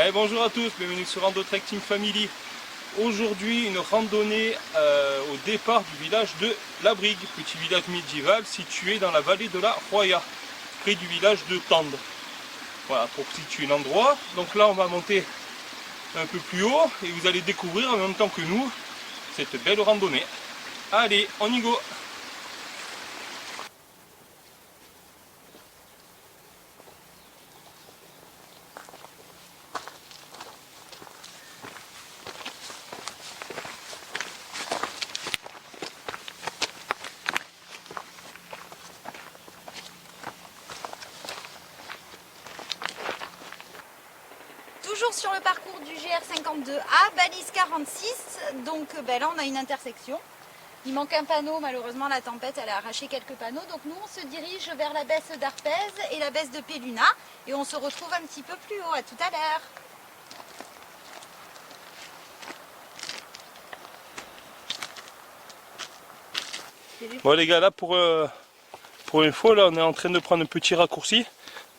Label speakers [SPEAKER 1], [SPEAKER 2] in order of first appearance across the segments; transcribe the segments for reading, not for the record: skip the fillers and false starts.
[SPEAKER 1] Allez, bonjour à tous, bienvenue sur Rando Trek Team Family. Aujourd'hui, une randonnée au départ du village de La Brigue, petit village médiéval situé dans la vallée de la Roya, près du village de Tende. Voilà, pour situer l'endroit. Donc là, on va monter un peu plus haut et vous allez découvrir en même temps que nous cette belle randonnée. Allez, on y go!
[SPEAKER 2] Toujours sur le parcours du GR52A, balise 46, donc là on a une intersection. Il manque un panneau, malheureusement la tempête elle a arraché quelques panneaux, donc nous on se dirige vers la baisse d'Arpez et la baisse de Péluna et on se retrouve un petit peu plus haut, à tout à l'heure.
[SPEAKER 1] Bon les gars, là pour une fois, là, on est en train de prendre un petit raccourci,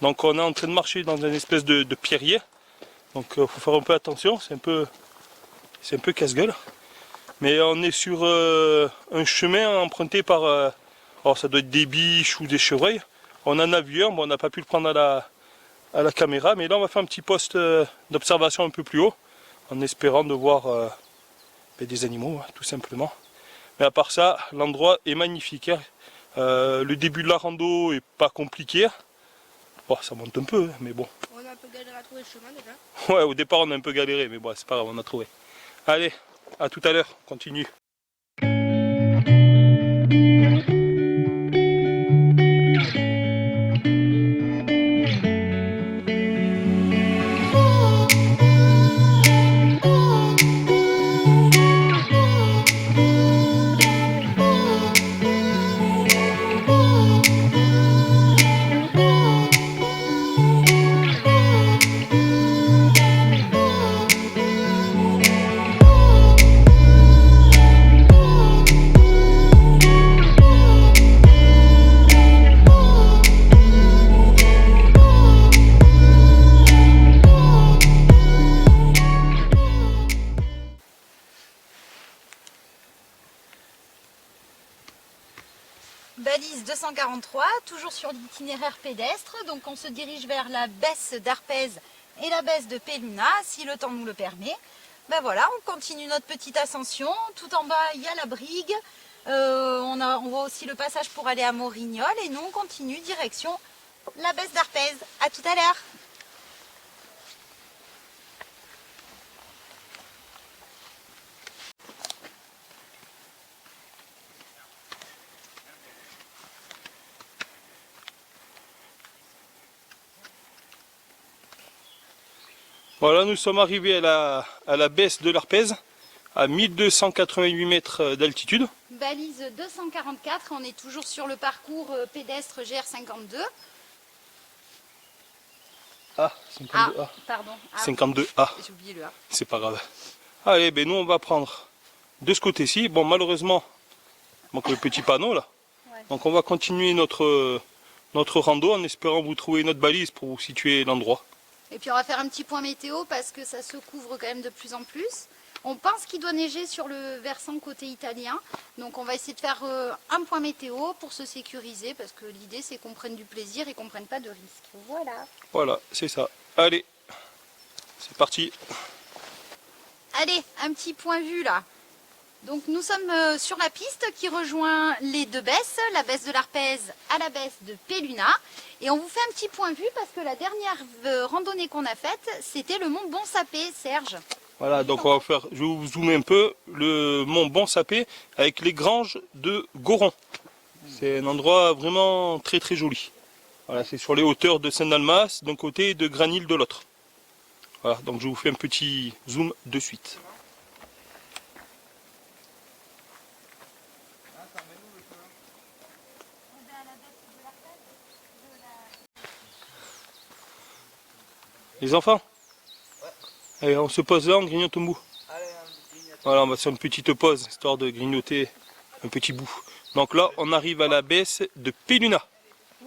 [SPEAKER 1] donc on est en train de marcher dans une espèce de pierrier. Donc il faut faire un peu attention, c'est un peu casse-gueule. Mais on est sur un chemin emprunté par, alors ça doit être des biches ou des chevreuils. On en a vu un, bon, on n'a pas pu le prendre à la caméra, mais là on va faire un petit poste d'observation un peu plus haut, en espérant de voir des animaux, tout simplement. Mais à part ça, l'endroit est magnifique. Hein. Le début de la rando est pas compliqué. Bon, ça monte un peu, mais bon.
[SPEAKER 3] On a un peu galéré à trouver le chemin déjà.
[SPEAKER 1] Ouais, au départ on a un peu galéré, mais bon, c'est pas grave, on a trouvé. Allez, à tout à l'heure, on continue.
[SPEAKER 2] Balise 243, toujours sur l'itinéraire pédestre, donc on se dirige vers la baisse d'Arpez et la baisse de Péluna, si le temps nous le permet. Ben voilà, on continue notre petite ascension, tout en bas il y a la Brigue, on voit aussi le passage pour aller à Morignol et nous on continue direction la baisse d'Arpez. À tout à l'heure.
[SPEAKER 1] Voilà, nous sommes arrivés à la baisse de l'Arpez, à 1288 mètres d'altitude.
[SPEAKER 2] Balise 244, on est toujours sur le parcours pédestre GR52.
[SPEAKER 1] Ah, 52A.
[SPEAKER 2] Ah, pardon. Ah,
[SPEAKER 1] 52A.
[SPEAKER 2] j'ai oublié le A.
[SPEAKER 1] C'est pas grave. Allez, ben nous on va prendre de ce côté-ci. Bon, malheureusement, il manque le petit panneau là.
[SPEAKER 2] Ouais.
[SPEAKER 1] Donc on va continuer notre rando en espérant vous trouver notre balise pour vous situer l'endroit.
[SPEAKER 2] Et puis on va faire un petit point météo parce que ça se couvre quand même de plus en plus. On pense qu'il doit neiger sur le versant côté italien. Donc on va essayer de faire un point météo pour se sécuriser parce que l'idée c'est qu'on prenne du plaisir et qu'on ne prenne pas de risques. Voilà.
[SPEAKER 1] Voilà, c'est ça. Allez, c'est parti.
[SPEAKER 2] Allez, un petit point vu là. Donc nous sommes sur la piste qui rejoint les deux baisses, la baisse de l'Arpez à la baisse de Péluna. Et on vous fait un petit point vu parce que la dernière randonnée qu'on a faite, c'était le mont Bon-Sapé, Serge.
[SPEAKER 1] Voilà, donc on va faire, je vais vous zoomer un peu, le mont Bon-Sapé avec les granges de Goron. C'est un endroit vraiment très très joli. Voilà, c'est sur les hauteurs de Saint-Dalmas d'un côté et de Granil de l'autre. Voilà, donc je vous fais un petit zoom de suite. Les enfants, allez, on se pose là, on grignote un bout. Voilà, on va faire une petite pause, histoire de grignoter un petit bout. Donc là, on arrive à la baisse de Péluna.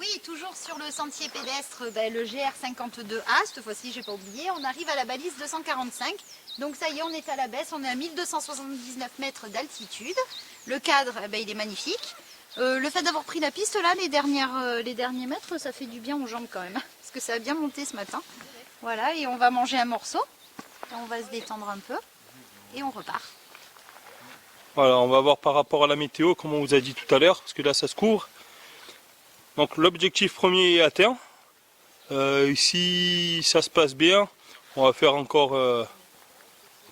[SPEAKER 2] Oui, toujours sur le sentier pédestre, le GR52A, cette fois-ci j'ai pas oublié, on arrive à la balise 245. Donc ça y est, on est à la baisse, on est à 1279 mètres d'altitude. Le cadre, il est magnifique. Le fait d'avoir pris la piste là, les derniers mètres, ça fait du bien aux jambes quand même. Parce que ça a bien monté ce matin. Voilà, et on va manger un morceau. Et on va se détendre un peu. Et on repart.
[SPEAKER 1] Voilà, on va voir par rapport à la météo, comme on vous a dit tout à l'heure, parce que là ça se court. Donc l'objectif premier est atteint. Ici ça se passe bien. On va faire encore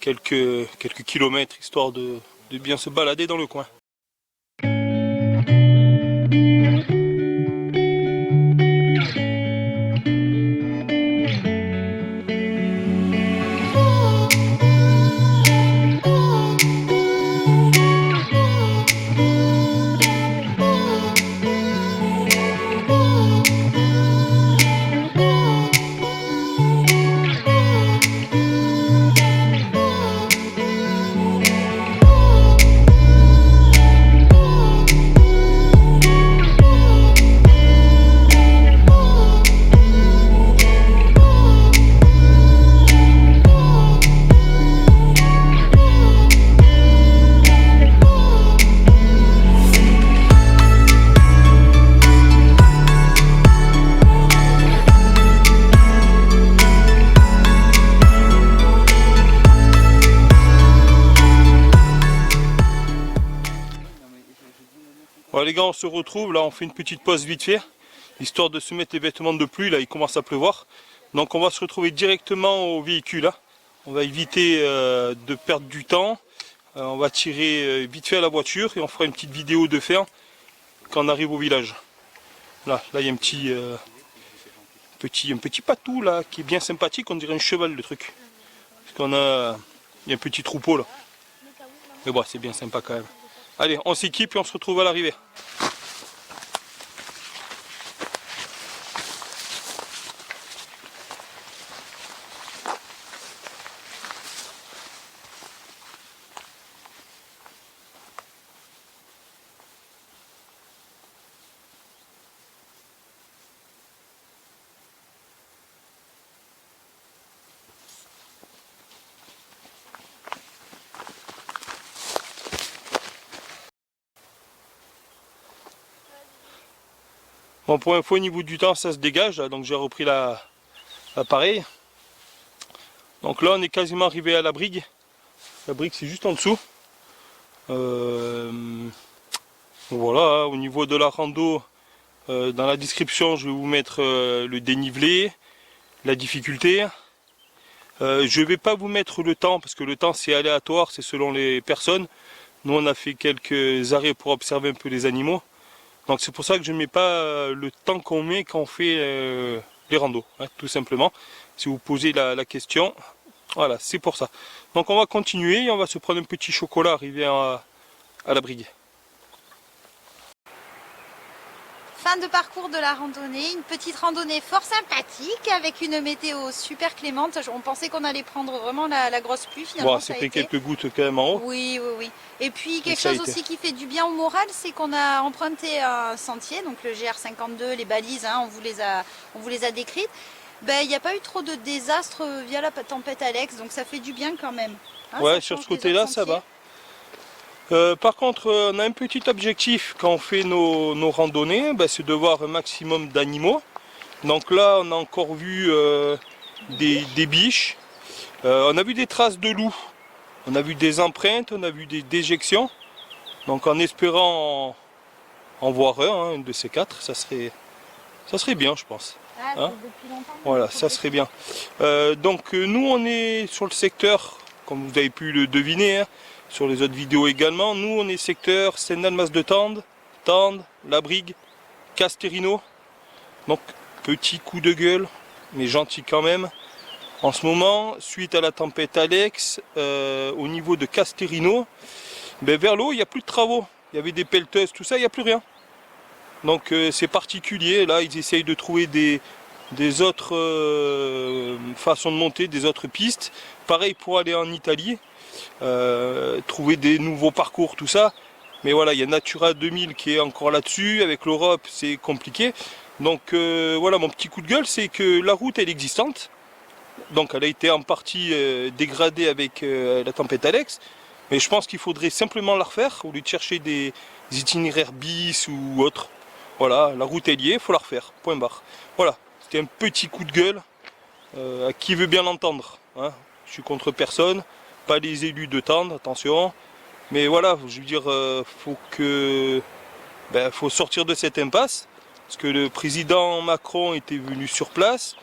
[SPEAKER 1] quelques kilomètres histoire de bien se balader dans le coin. Bon, les gars, on se retrouve, là on fait une petite pause vite fait, histoire de se mettre les vêtements de pluie, là il commence à pleuvoir. Donc on va se retrouver directement au véhicule, là. On va éviter de perdre du temps, on va tirer vite fait à la voiture et on fera une petite vidéo de faire quand on arrive au village. Là il y a un petit patou là qui est bien sympathique, on dirait un cheval le truc. Parce qu'on a, il y a un petit troupeau là. Mais bon, c'est bien sympa quand même. Allez, on s'équipe et on se retrouve à l'arrivée. Bon, pour info, au niveau du temps, ça se dégage, là, donc j'ai repris l'appareil. Donc là, on est quasiment arrivé à la brigue. La brigue, c'est juste en dessous. Voilà, au niveau de la rando, dans la description, je vais vous mettre le dénivelé, la difficulté. Je ne vais pas vous mettre le temps, parce que le temps, c'est aléatoire, c'est selon les personnes. Nous, on a fait quelques arrêts pour observer un peu les animaux. Donc c'est pour ça que je ne mets pas le temps qu'on met quand on fait les randos, hein, tout simplement. Si vous posez la question, voilà, c'est pour ça. Donc on va continuer et on va se prendre un petit chocolat arrivé à la brigue.
[SPEAKER 2] Fin de parcours de la randonnée, une petite randonnée fort sympathique avec une météo super clémente. On pensait qu'on allait prendre vraiment la grosse pluie, finalement.
[SPEAKER 1] Bon, c'est pris quelques gouttes quand même en haut.
[SPEAKER 2] Oui, oui, oui. Et puis quelque chose aussi qui fait du bien au moral, c'est qu'on a emprunté un sentier, donc le GR52, les balises, hein, on vous les a décrites. Ben, il n'y a pas eu trop de désastres via la tempête Alex, donc ça fait du bien quand même. Hein,
[SPEAKER 1] ouais, sur ce côté-là, ça va. Par contre, on a un petit objectif quand on fait nos randonnées, ben, c'est de voir un maximum d'animaux. Donc là, on a encore vu des biches, on a vu des traces de loups, on a vu des empreintes, on a vu des déjections. Donc en espérant en voir un de ces quatre, ça serait bien, je pense. Hein, depuis longtemps, voilà, ça serait bien. Donc nous, on est sur le secteur, comme vous avez pu le deviner, hein, sur les autres vidéos également. Nous, on est secteur Saint-Dalmas-de-Tende, Tende, La Brigue, Casterino. Donc, petit coup de gueule, mais gentil quand même. En ce moment, suite à la tempête Alex, au niveau de Casterino, ben, vers l'eau, il n'y a plus de travaux. Il y avait des pelleteuses, tout ça, il n'y a plus rien. Donc, c'est particulier. Là, ils essayent de trouver des autres façons de monter, des autres pistes. Pareil pour aller en Italie. Trouver des nouveaux parcours, tout ça. Mais voilà, il y a Natura 2000 qui est encore là-dessus. Avec l'Europe, c'est compliqué. Donc voilà, mon petit coup de gueule, c'est que la route elle est existante. Donc elle a été en partie dégradée avec la tempête Alex. Mais je pense qu'il faudrait simplement la refaire au lieu de chercher des itinéraires bis ou autres. Voilà, la route est liée, il faut la refaire. Point barre. Voilà, c'était un petit coup de gueule à qui veut bien l'entendre. Hein. Je suis contre personne, pas les élus de Tende, attention. Mais voilà, je veux dire, faut sortir de cette impasse. Parce que le président Macron était venu sur place.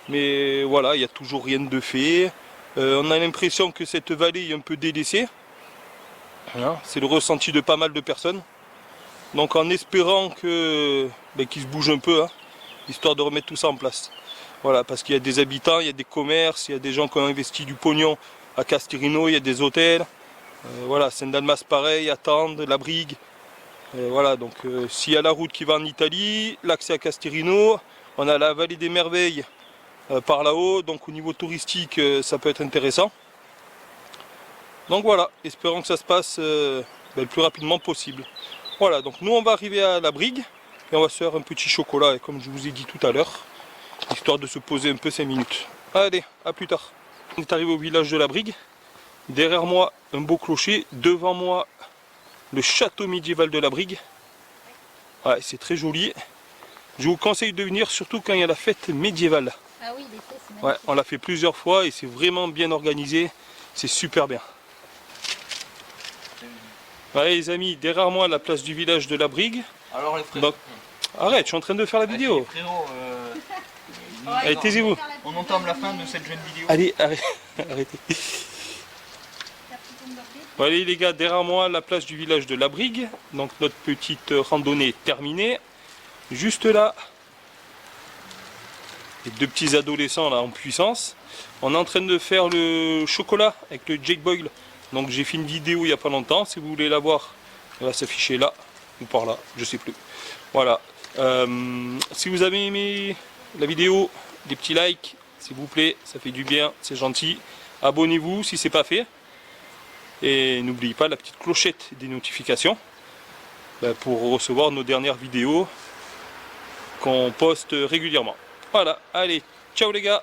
[SPEAKER 1] Mais voilà, il n'y a toujours rien de fait. On a l'impression que cette vallée est un peu délaissée. Hein, c'est le ressenti de pas mal de personnes. Donc en espérant qu'ils se bougent un peu, hein, histoire de remettre tout ça en place. Voilà, parce qu'il y a des habitants, il y a des commerces, il y a des gens qui ont investi du pognon à Castirino, il y a des hôtels. Voilà, Saint-Dalmas pareil, à Tende, la Brigue. Voilà, donc s'il y a la route qui va en Italie, l'accès à Castirino, on a la vallée des merveilles par là-haut, donc au niveau touristique ça peut être intéressant. Donc voilà, espérons que ça se passe le plus rapidement possible. Voilà, donc nous on va arriver à la Brigue et on va se faire un petit chocolat, comme je vous ai dit tout à l'heure, histoire de se poser un peu 5 minutes. Allez, à plus tard. On est arrivé au village de la Brigue. Derrière moi, un beau clocher. Devant moi, le château médiéval de la Brigue. Ouais, c'est très joli. Je vous conseille de venir, surtout quand il y a la fête médiévale.
[SPEAKER 2] Ah oui, les fêtes, c'est magnifique.
[SPEAKER 1] Ouais, on l'a fait plusieurs fois et c'est vraiment bien organisé. C'est super bien. Allez les amis, derrière moi, la place du village de la Brigue.
[SPEAKER 4] Alors les frères,
[SPEAKER 1] Donc, arrête, je suis en train de faire la vidéo.
[SPEAKER 4] frérot,
[SPEAKER 1] Allez, taisez-vous.
[SPEAKER 4] on entame la fin de cette jeune vidéo.
[SPEAKER 1] Allez, arrêtez. Bon, allez les gars, derrière moi, la place du village de la Brigue. Donc notre petite randonnée est terminée. Juste là, les deux petits adolescents là en puissance. On est en train de faire le chocolat avec le Jake Boyle. Donc j'ai fait une vidéo il n'y a pas longtemps. Si vous voulez la voir, elle va s'afficher là ou par là, je sais plus. Voilà. Si vous avez aimé la vidéo, des petits likes, s'il vous plaît, ça fait du bien, c'est gentil. Abonnez-vous si ce n'est pas fait. Et n'oubliez pas la petite clochette des notifications pour recevoir nos dernières vidéos qu'on poste régulièrement. Voilà, allez, ciao les gars!